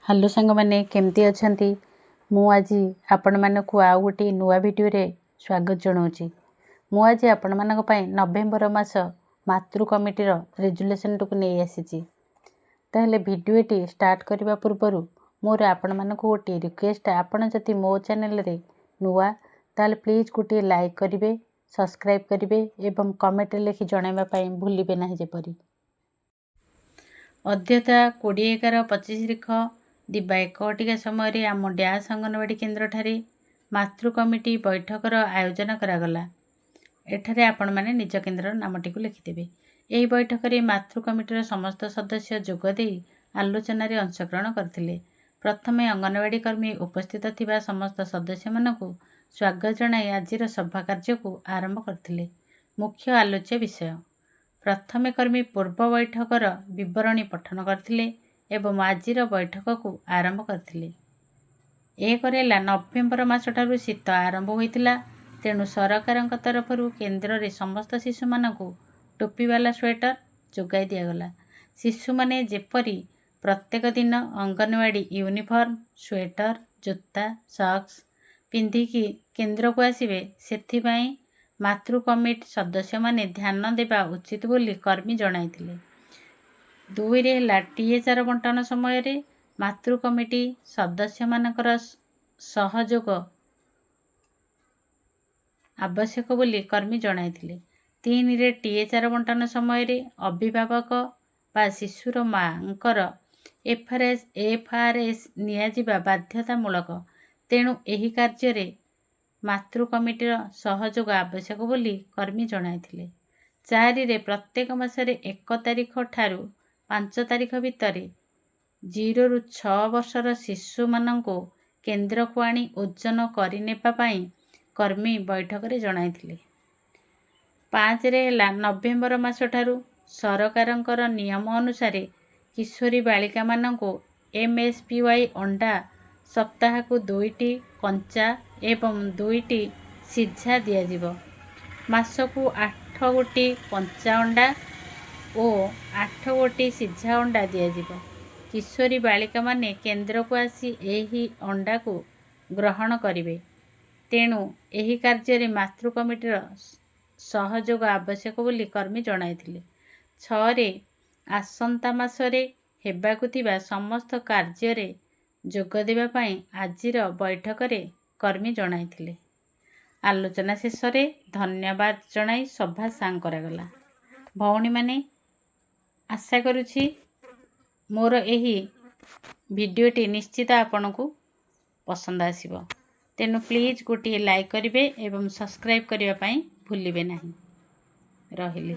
Hello सांग मैंने केमती अछंती मु आज आपण मानकु आउ गोटे नुआ वीडियो रे स्वागत जनाऊँगी। मु आज आपण मानक पई नवेम्बर मास मातृ कमिटीर रेजुलेशन टुकु नहीं आसी। ताहले वीडियोटी स्टार्ट करने पूर्व मोर आपण मानक गोटे रिक्वेस्ट, आपण जति मो चैनल रे नुआ ताहले प्लीज गोटे लाइक करेंगे, सब्सक्राइब करेंगे एवं कमेंट लिखि जणाइबा पई भूलिबे नाही। जेपरी अध्यता 20/11/25 तारिख दिबा 1 समय आम डैश अंगनवाड़ी केन्द्र ठारे मातृ कमिटी बैठकर आयोजन करागला। एठारे आपण माने निज केन्द्र नामटी को लिखिदेवे। यही बैठक में मातृ कमिटीर समस्त सदस्य जोगदे आलोचन अंशग्रहण करथिले। प्रथमे अंगनवाड़ी कर्मी उपस्थित थिबा समस्त सदस्य मानकु स्वागत जणाई आजिर सभा कार्य को आरंभ करथिले। मुख्य आलोच्य विषय प्रथमे कर्मी पूर्व बैठकर विवरणी पठन करथिले एवं आजिर बैठक को आरंभ करथिले। एक नवेम्बर मासठारु शीत आरंभ होइतिला, तेणु सरकार तरफ केन्द्र रे समस्त शिशु मानकु टोपीवाला स्वेटर जोगाई दियागला। शिशु माने जेपरी प्रत्येक दिन अंगनवाड़ी यूनिफॉर्म, स्वेटर, जोता, सॉक्स पिंधिकी केन्द्र को आसिबे, सेथिबाई मातृ कमिटी सदस्य माने ध्यान देवा उचित बोली कर्मी जणाइथिले। 2 टीएचआर बंटन समय रे मातृ कमिटी सदस्य मानकर सहयोग आवश्यक बोली कर्मी जणाइथिले। 3 टीएचआर बंटन समय रे अभिभावक बा शिशुर मांकर एफआरएस नियाजिबा बाध्यतामूलक, तेणु एही कार्य रे मातृ कमिटीर सहयोग आवश्यक बोली कर्मी जणाइथिले। 4 प्रत्येक मासरे 1 तारिख ठारू 5 तारिख भितर 0 ରୁ 6 वर्षर शिशु मानंको केन्द्र को आनी ओजन करिनेपा पाई कर्मी बैठक रे जणाइथिले। 5 नवेम्बर मास ठारू सरकारंकर नियम अनुसार किशोरी बालिका मानंको एमएसपीवाई अंडा सप्ताह को 2टी कंचा एवं 2टी सिझा दियाजिबो। मासकु 8 गोटी कंचा अंडा और 8 गोटी सिझा अंडा दियाजिबो। किशोरी बालिका माने केन्द्र को आसी एही अंडा को ग्रहण करिवे, तेणु एही कार्य रे मातृ कमिटीर सहयोग आवश्यक बोली कर्मी जणाइथिले। 6 आसंता मासरे हेबाकु थिबा समस्त कार्य रे जोग देबा पई आजिर बैठक रे कर्मी जणाइथिले। आलोचना शेष रे धन्यवाद जणाई सभा सांग करागला। भौणी माने आशा करुछि मोर एही वीडियोटी निश्चित आपनकु पसंद आसीबो, तेनु प्लीज गोटे लाइक करिवे एवं सब्सक्राइब करिवा पई भूलिबे नाही। रहिली।